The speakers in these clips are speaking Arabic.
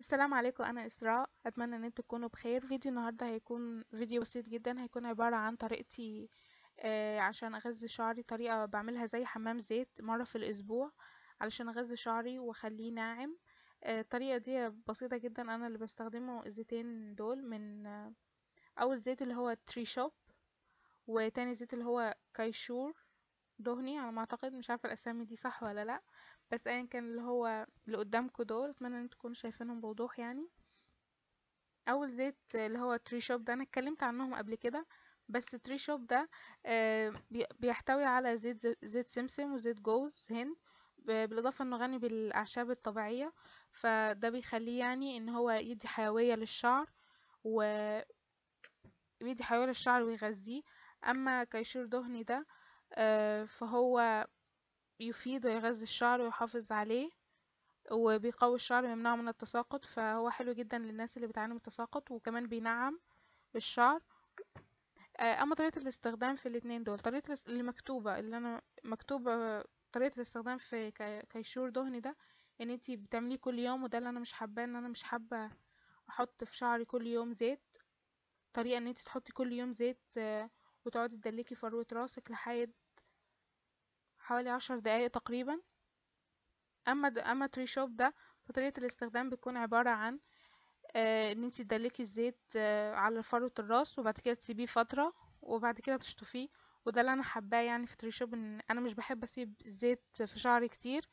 السلام عليكم، انا اسراء. اتمنى ان انتوا تكونوا بخير. فيديو النهارده هيكون فيديو بسيط جدا، هيكون عباره عن طريقتي عشان اغذي شعري. طريقه بعملها زي حمام زيت مره في الاسبوع علشان اغذي شعري واخليه ناعم. الطريقه دي بسيطه جدا. انا اللي بستخدمه الزيتين دول من اول زيت اللي هو تري شوب، وتاني زيت اللي هو كايشور دهني على ما اعتقد. مش عارفه الاسامي دي صح ولا لا، بس ايا كان اللي هو اللي قدامكم دول اتمنى ان انتوا تكونوا شايفينهم بوضوح يعني. اول زيت اللي هو تري شوب ده انا اتكلمت عنهم قبل كده، بس تري شوب ده بيحتوي على زيت سمسم وزيت جوز هند، بالاضافه انه غني بالاعشاب الطبيعيه. فده بيخليه يعني ان هو يدي حيويه للشعر، ويدي حيويه للشعر ويغذيه. اما كيشور دهني ده فهو يفيد ويغذي الشعر ويحافظ عليه وبيقوي الشعر ويمنعه من التساقط. فهو حلو جدا للناس اللي بتعاني من التساقط، وكمان بينعم الشعر. اما طريقة الاستخدام في الاتنين دول، طريقة اللي مكتوبة، اللي انا مكتوبة طريقة الاستخدام في كيشور دهني ده ان انتي بتعمليه كل يوم، وده اللي انا مش حاباه. ان انا مش حابة احط في شعري كل يوم زيت. طريقة ان انتي تحطي كل يوم زيت وتقعدي تدلكي فروة راسك لحد حوالي 10 دقايق تقريبا. اما تري شوب ده، فطريقة الاستخدام بتكون عبارة عن ان انتي تدلكي الزيت على فروة الراس، وبعد كده تسيبيه فترة، وبعد كده تشطفيه. وده اللي انا حباه يعني في تريشوب، ان انا مش بحب اسيب الزيت في شعري كتير،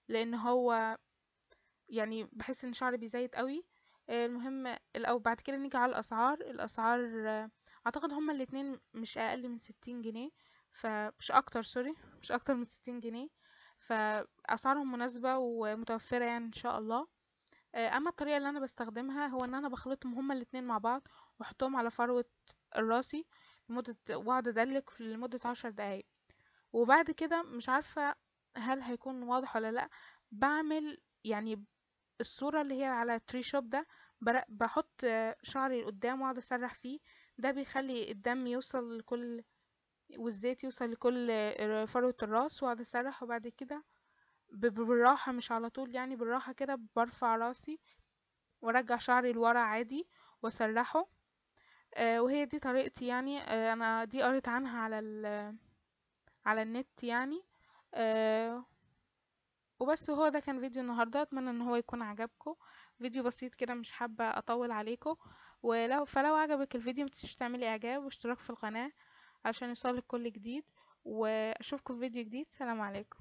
لان هو يعني بحس ان شعري بيزيت قوي. المهم او بعد كده نيجي على الاسعار. اعتقد هما الاتنين مش اقل من 60 جنيه، فمش اكتر، سوري، مش اكتر من 60 جنيه. فاسعارهم مناسبة ومتوفرة يعني ان شاء الله. اما الطريقه اللي انا بستخدمها هو ان انا بخلطهم هما الاتنين مع بعض واحطهم على فروه راسي واقعد ادلك لمده 10 دقايق. وبعد كده مش عارفه هل هيكون واضح ولا لا. بعمل يعني الصوره اللي هي على تري شوب ده، بحط شعري لقدام واقعد اسرح فيه. ده بيخلي الدم يوصل لكل، والزيت يوصل لكل فروه الراس، واقعد اسرح. وبعد كده بالراحه، مش على طول يعني، بالراحه كده برفع راسي وارجع شعري لورا عادي واسرحه. وهي دي طريقتي يعني. انا دي قريت عنها على النت يعني. آه، وبس. هو ده كان فيديو النهارده، اتمنى ان هو يكون عجبكم. فيديو بسيط كده، مش حابه اطول عليكم. فلو عجبك الفيديو متنسيش تعملي اعجاب واشتراك في القناه عشان يوصلك كل جديد. واشوفكم في فيديو جديد. سلام عليكم.